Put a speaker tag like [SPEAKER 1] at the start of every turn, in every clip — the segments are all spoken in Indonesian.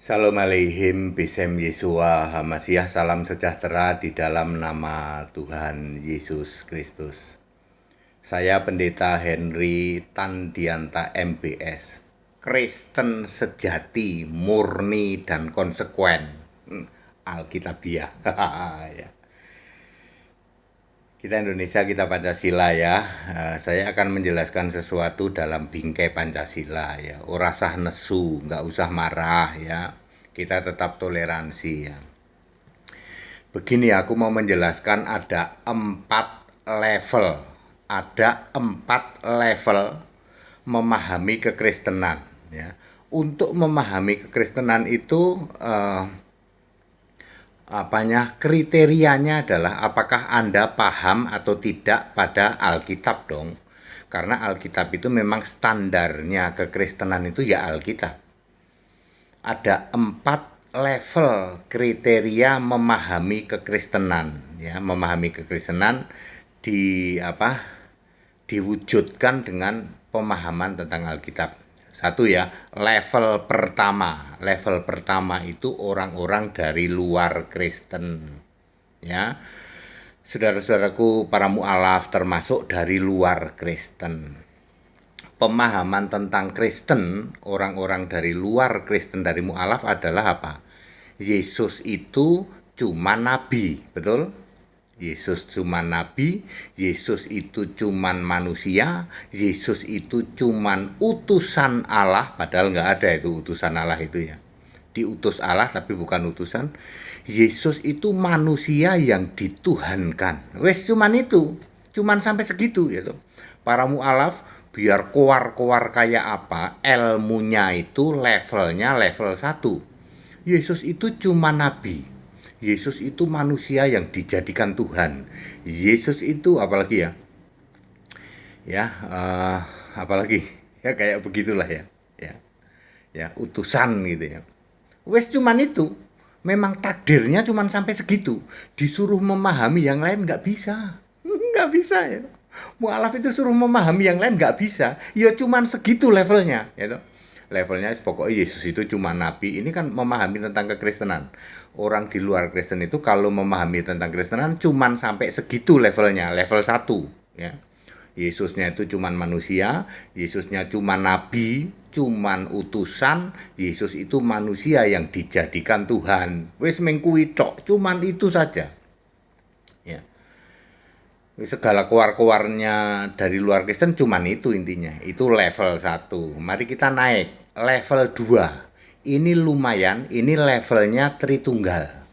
[SPEAKER 1] Salam aleihim, Bisem Yesua, Hamasiah, salam sejahtera di dalam nama Tuhan Yesus Kristus. Saya Pendeta Henry Tandianta MBS, Kristen sejati, murni dan konsekuen, Alkitabiah. Ya. Kita Indonesia, kita Pancasila ya. Saya akan menjelaskan sesuatu dalam bingkai Pancasila ya. Ora sah nesu, nggak usah marah ya. Kita tetap toleransi ya. Begini, aku mau menjelaskan ada 4 level. Ada 4 level memahami kekristenan ya. Untuk memahami kekristenan itu kriterianya adalah apakah Anda paham atau tidak pada Alkitab dong. Karena Alkitab itu memang standarnya kekristenan itu ya Alkitab. Ada 4 level kriteria memahami kekristenan ya, memahami kekristenan diwujudkan dengan pemahaman tentang Alkitab. Satu ya, level pertama. Level pertama itu orang-orang dari luar Kristen. Ya. Saudara-saudaraku, para mu'alaf termasuk dari luar Kristen. Pemahaman tentang Kristen, orang-orang dari luar Kristen dari mu'alaf adalah apa? Yesus itu cuma nabi, betul? Yesus cuma nabi, Yesus itu cuma manusia, Yesus itu cuma utusan Allah, padahal nggak ada itu utusan Allah itu ya. Diutus Allah tapi bukan utusan. Yesus itu manusia yang dituhankan. Wes cuman itu, cuman sampai segitu gitu. Para mu'alaf biar koar-koar kayak apa, ilmunya itu levelnya level 1. Yesus itu cuma nabi. Yesus itu manusia yang dijadikan Tuhan. Yesus itu apalagi ya? Ya, apalagi ya kayak begitulah ya. Ya, utusan gitu ya. Wes cuman itu. Memang takdirnya cuman sampai segitu. Disuruh memahami yang lain nggak bisa. Nggak bisa ya. Mu'alaf itu suruh memahami yang lain nggak bisa. Ya cuman segitu levelnya gitu. Levelnya pokoknya Yesus itu cuma nabi. Ini kan memahami tentang kekristenan. Orang di luar Kristen itu kalau memahami tentang kekristenan cuman sampai segitu levelnya, level 1 ya. Yesusnya itu cuman manusia, Yesusnya cuman nabi, cuman utusan, Yesus itu manusia yang dijadikan Tuhan. Wis mengkuwi tok, cuman itu saja. Ya. Segala keluar-keluarnya dari luar Kristen cuman itu intinya. Itu level 1. Mari kita naik level 2. Ini lumayan, ini levelnya Tritunggal.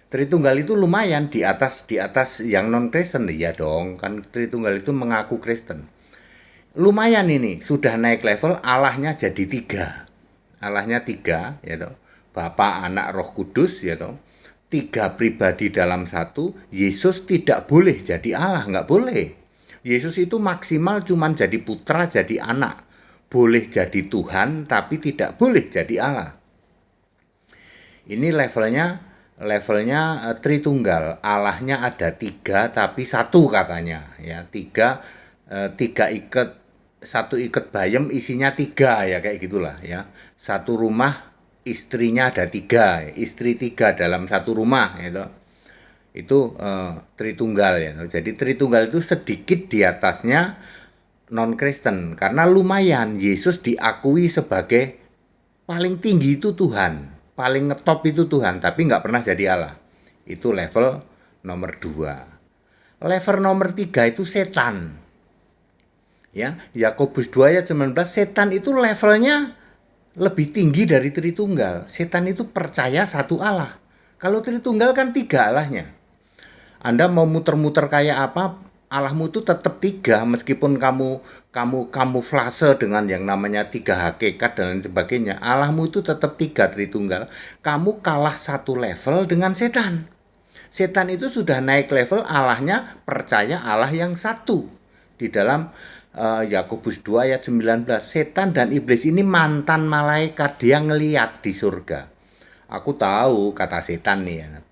[SPEAKER 1] Tritunggal itu lumayan di atas yang non Kristen ya dong. Kan Tritunggal itu mengaku Kristen. Lumayan ini, sudah naik level, Allahnya jadi 3. Allahnya 3 ya toh. Bapa, Anak, Roh Kudus ya toh. 3 pribadi dalam 1. Yesus tidak boleh jadi Allah, nggak boleh. Yesus itu maksimal cuman jadi putra, jadi anak. Boleh jadi Tuhan, tapi tidak boleh jadi Allah. Ini levelnya Tritunggal. Allahnya ada 3 tapi 1 katanya ya. 3 ikat, 1 ikat bayam isinya 3 ya, kayak gitulah ya. 1 rumah istrinya ada 3, istri 3 dalam 1 rumah gitu. Itu Tritunggal ya. Jadi Tritunggal itu sedikit di atasnya non Kristen karena lumayan Yesus diakui sebagai paling tinggi itu Tuhan, paling ngetop itu Tuhan, tapi nggak pernah jadi Allah. Itu level nomor 2. Level nomor 3 itu setan. Ya, Yakobus 2 ayat 19, setan itu levelnya lebih tinggi dari Tritunggal. Setan itu percaya 1 Allah. Kalau Tritunggal kan 3 Allahnya. Anda mau muter-muter kayak apa, Allahmu itu tetap 3 meskipun kamu kamuflase dengan yang namanya 3 hakikat dan lain sebagainya. Allahmu itu tetap 3 Tritunggal. Kamu kalah 1 level dengan setan. Setan itu sudah naik level, Allahnya percaya Allah yang 1. Di dalam Yakobus 2 ayat 19, setan dan iblis ini mantan malaikat, dia ngeliat di surga. Aku tahu, kata setan nih ya.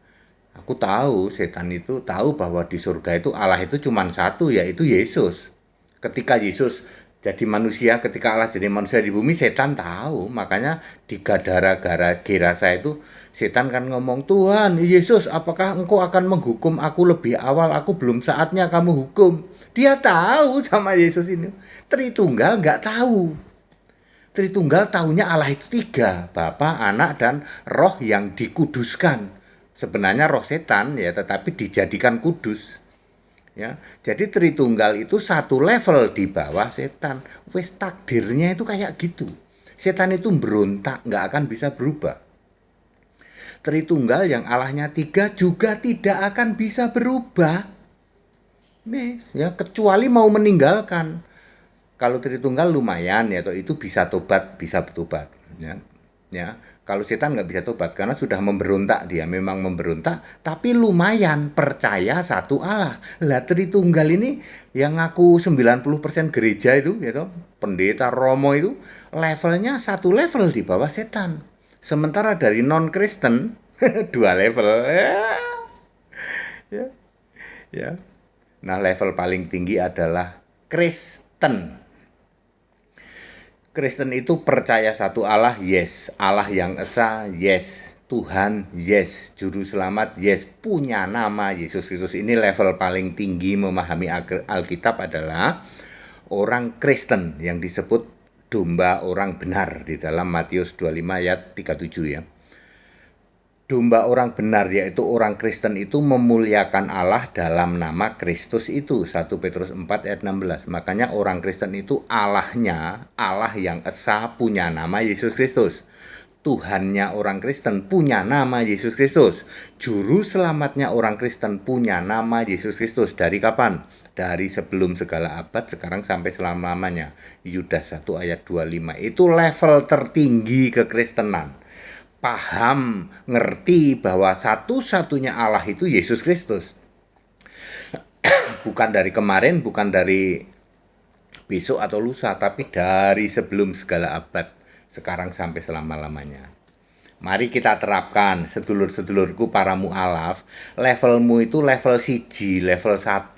[SPEAKER 1] Aku tahu, setan itu tahu bahwa di surga itu Allah itu cuma 1, yaitu Yesus. Ketika Yesus jadi manusia, ketika Allah jadi manusia di bumi, setan tahu. Makanya di Gadara Gerasa itu setan kan ngomong, Tuhan Yesus, apakah engkau akan menghukum aku lebih awal? Aku belum saatnya kamu hukum. Dia tahu sama Yesus ini. Tritunggal nggak tahu. Tritunggal tahunya Allah itu tiga, Bapa, Anak, dan Roh yang dikuduskan. Sebenarnya roh setan ya, tetapi dijadikan kudus. Ya, jadi Tritunggal itu satu level di bawah setan. Wes takdirnya itu kayak gitu. Setan itu berontak, nggak akan bisa berubah. Tritunggal yang Allahnya tiga juga tidak akan bisa berubah. Nes, ya, kecuali mau meninggalkan. Kalau Tritunggal lumayan ya, toh itu bisa tobat, bisa bertobat. Ya, ya. Kalau setan nggak bisa tobat karena sudah memberontak, dia memang memberontak, tapi lumayan percaya satu Allah. Lah Tritunggal ini yang ngaku 90% gereja itu gitu, pendeta Romo itu levelnya satu level di bawah setan. Sementara dari non Kristen dua level. Ya, ya. Nah, level paling tinggi adalah Kristen. Kristen itu percaya satu Allah, yes. Allah yang esa, yes. Tuhan, yes. Juru selamat, yes. Punya nama Yesus Kristus. Ini level paling tinggi memahami Alkitab adalah orang Kristen yang disebut domba orang benar di dalam Matius 25 ayat 37 ya. Domba orang benar yaitu orang Kristen itu memuliakan Allah dalam nama Kristus itu. 1 Petrus 4 ayat 16. Makanya orang Kristen itu Allahnya, Allah yang esa punya nama Yesus Kristus. Tuhannya orang Kristen punya nama Yesus Kristus. Juru selamatnya orang Kristen punya nama Yesus Kristus. Dari kapan? Dari sebelum segala abad, sekarang sampai selama-lamanya. Yudas 1 ayat 25. Itu level tertinggi kekristenan. Paham, ngerti bahwa satu-satunya Allah itu Yesus Kristus. Bukan dari kemarin, bukan dari besok atau lusa, tapi dari sebelum segala abad, sekarang sampai selama-lamanya. Mari kita terapkan, sedulur-sedulurku para mu'alaf, levelmu itu level 1, level 1.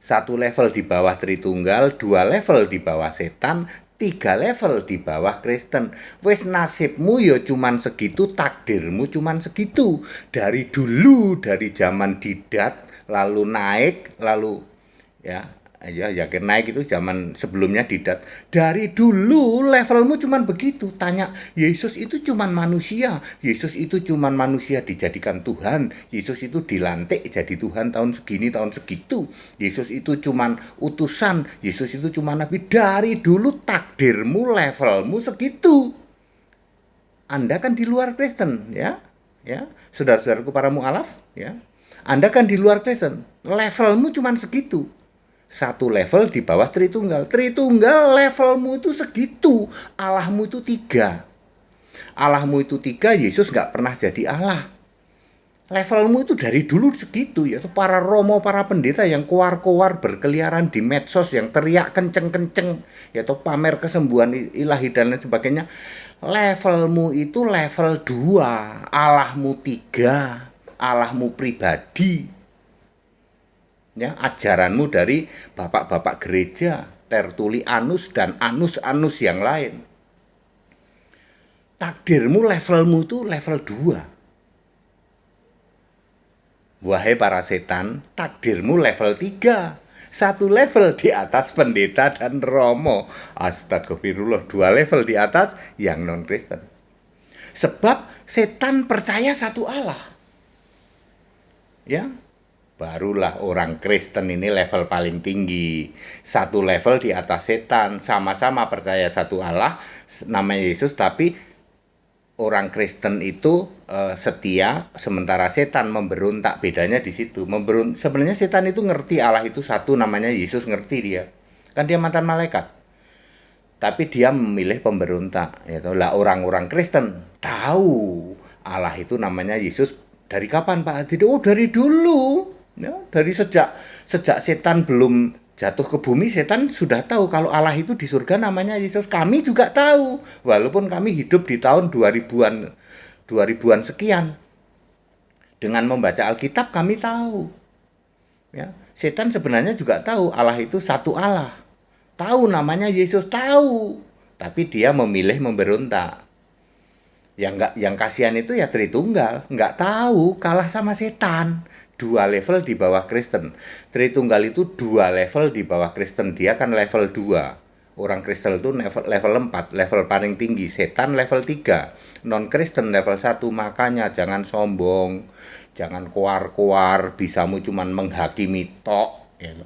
[SPEAKER 1] Satu level di bawah Tritunggal, 2 level di bawah setan, 3 level di bawah Kristen. Wes nasibmu ya cuman segitu, takdirmu cuman segitu. Dari dulu, dari zaman Didat, lalu naik, lalu ya yakin naik itu zaman sebelumnya Didat. Dari dulu levelmu cuman begitu. Tanya, Yesus itu cuman manusia. Yesus itu cuman manusia dijadikan Tuhan. Yesus itu dilantik jadi Tuhan tahun segini, tahun segitu. Yesus itu cuman utusan. Yesus itu cuman nabi. Dari dulu takdirmu, levelmu segitu. Anda kan di luar Kristen, ya. Ya, saudara-saudaraku para mu'alaf, ya. Anda kan di luar Kristen. Levelmu cuman segitu. Satu level di bawah Tritunggal. Tritunggal levelmu itu segitu. Allahmu itu 3. Allahmu itu 3, Yesus nggak pernah jadi Allah. Levelmu itu dari dulu segitu ya. Para romo, para pendeta yang keluar-keluar berkeliaran di medsos yang teriak kenceng-kenceng, yaitu pamer kesembuhan ilahi dan lain sebagainya. Levelmu itu level 2. Allahmu 3. Allahmu pribadi. Ya, ajaranmu dari bapak-bapak gereja, Tertulianus dan anus-anus yang lain. Takdirmu, levelmu itu level 2. Wahai para setan, takdirmu level 3. Satu level di atas pendeta dan romo. Astagfirullah, 2 level di atas yang non-Kristen. Sebab setan percaya satu Allah. Ya, barulah orang Kristen ini level paling tinggi. Satu level di atas setan. Sama-sama percaya satu Allah, namanya Yesus, tapi orang Kristen itu setia, sementara setan memberontak. Bedanya di situ. Sebenarnya setan itu ngerti Allah itu satu, namanya Yesus, ngerti dia. Kan dia mantan malaikat. Tapi dia memilih pemberontak. Lah orang-orang Kristen tahu Allah itu namanya Yesus. Dari kapan Pak? Oh, dari dulu. Ya, dari sejak setan belum jatuh ke bumi, setan sudah tahu kalau Allah itu di surga namanya Yesus. Kami juga tahu, walaupun kami hidup di tahun 2000-an sekian. Dengan membaca Alkitab kami tahu. Ya, setan sebenarnya juga tahu Allah itu satu Allah. Tahu namanya Yesus, tahu. Tapi dia memilih memberontak. Yang kasihan itu ya Tritunggal, nggak tahu, kalah sama setan. Dua level di bawah Kristen. Tritunggal itu dua level di bawah Kristen. Dia kan level 2. Orang Kristen itu level 4, level paling tinggi. Setan level 3. Non-Kristen level 1. Makanya jangan sombong, jangan kuar-kuar, bisamu cuman menghakimi tok, gitu.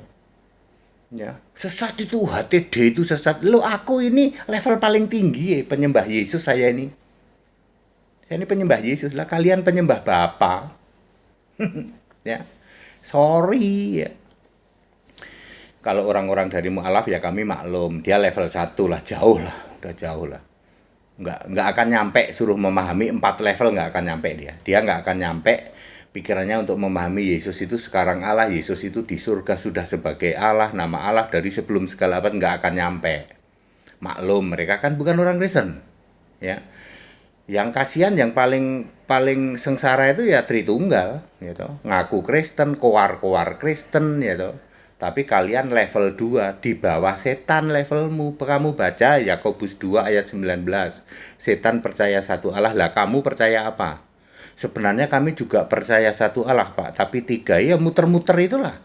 [SPEAKER 1] Ya, sesat itu, HTD itu sesat. Lo aku ini level paling tinggi ya, penyembah Yesus saya ini. Saya ini penyembah Yesus lah, kalian penyembah Bapa. Ya. Sorry ya. Kalau orang-orang dari mu'alaf ya kami maklum, dia level 1 lah, jauh lah, udah jauh lah. Nggak akan nyampe suruh memahami 4 level, nggak akan nyampe dia. Dia nggak akan nyampe pikirannya untuk memahami Yesus itu sekarang Allah, Yesus itu di surga sudah sebagai Allah, nama Allah dari sebelum segala abad, nggak akan nyampe. Maklum, mereka kan bukan orang Kristen. Ya. Yang kasihan, yang paling sengsara itu ya Tritunggal, gitu. Ngaku Kristen, koar-koar Kristen, gitu. Tapi kalian level 2 di bawah setan levelmu. Kamu baca Yakobus 2 ayat 19. Setan percaya satu Allah, lah kamu percaya apa? Sebenarnya kami juga percaya satu Allah, Pak, tapi 3. Ya muter-muter itulah.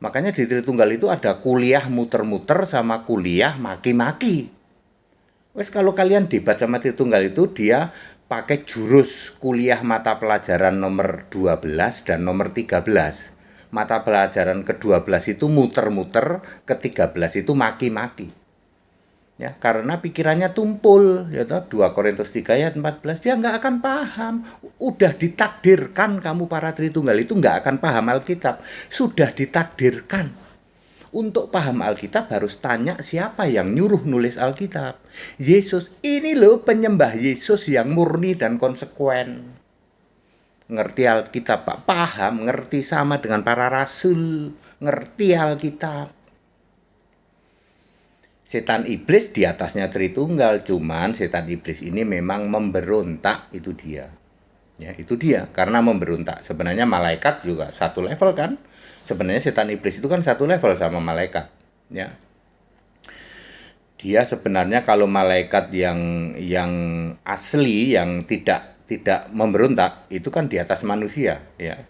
[SPEAKER 1] Makanya di Tritunggal itu ada kuliah muter-muter sama kuliah maki-maki. Wes kalau kalian debat sama Tritunggal itu, dia pakai jurus kuliah mata pelajaran nomor 12 dan nomor 13. Mata pelajaran ke-12 itu muter-muter, ke-13 itu maki-maki. Ya, karena pikirannya tumpul, ya toh, 2 Korintus 3 ayat 14, dia nggak akan paham. Udah ditakdirkan kamu para Tritunggal itu nggak akan paham Alkitab. Sudah ditakdirkan. Untuk paham Alkitab harus tanya siapa yang nyuruh nulis Alkitab. Yesus. Ini loh penyembah Yesus yang murni dan konsekuen. Ngerti Alkitab, Pak. Paham, ngerti sama dengan para rasul. Ngerti Alkitab. Setan iblis di atasnya Tritunggal. Cuman setan iblis ini memang memberontak, itu dia. Ya, itu dia. Karena memberontak. Sebenarnya malaikat juga satu level kan. Sebenarnya setan iblis itu kan satu level sama malaikat, ya. Dia sebenarnya kalau malaikat yang asli, yang tidak memberontak, itu kan di atas manusia, ya.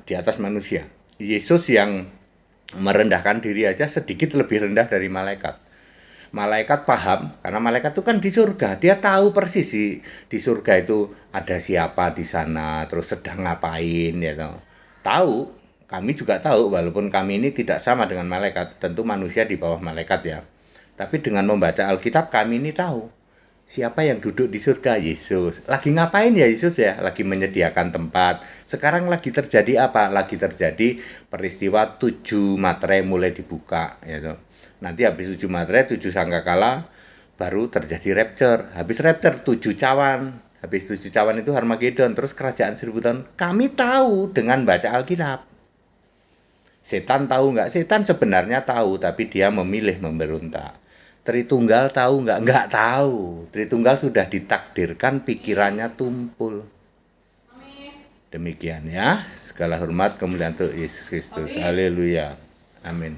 [SPEAKER 1] Di atas manusia. Yesus yang merendahkan diri aja sedikit lebih rendah dari malaikat. Malaikat paham, karena malaikat itu kan di surga. Dia tahu persis di surga itu ada siapa di sana, terus sedang ngapain, ya tahu. Tahu, kami juga tahu, walaupun kami ini tidak sama dengan malaikat. Tentu manusia di bawah malaikat ya. Tapi dengan membaca Alkitab kami ini tahu. Siapa yang duduk di surga? Yesus. Lagi ngapain ya Yesus ya? Lagi menyediakan tempat. Sekarang lagi terjadi apa? Lagi terjadi peristiwa 7 materai mulai dibuka, ya tahu. Nanti habis 7 materai, 7 sangkakala, baru terjadi rapture. Habis rapture, 7 cawan. Habis 7 cawan itu Harmagedon. Terus kerajaan 1000 tahun. Kami tahu dengan baca Alkitab. Setan tahu nggak? Setan sebenarnya tahu, tapi dia memilih memberontak. Tritunggal tahu nggak? Nggak tahu. Tritunggal sudah ditakdirkan pikirannya tumpul. Demikian ya. Segala hormat kemuliaan untuk Yesus Kristus. Haleluya. Amin.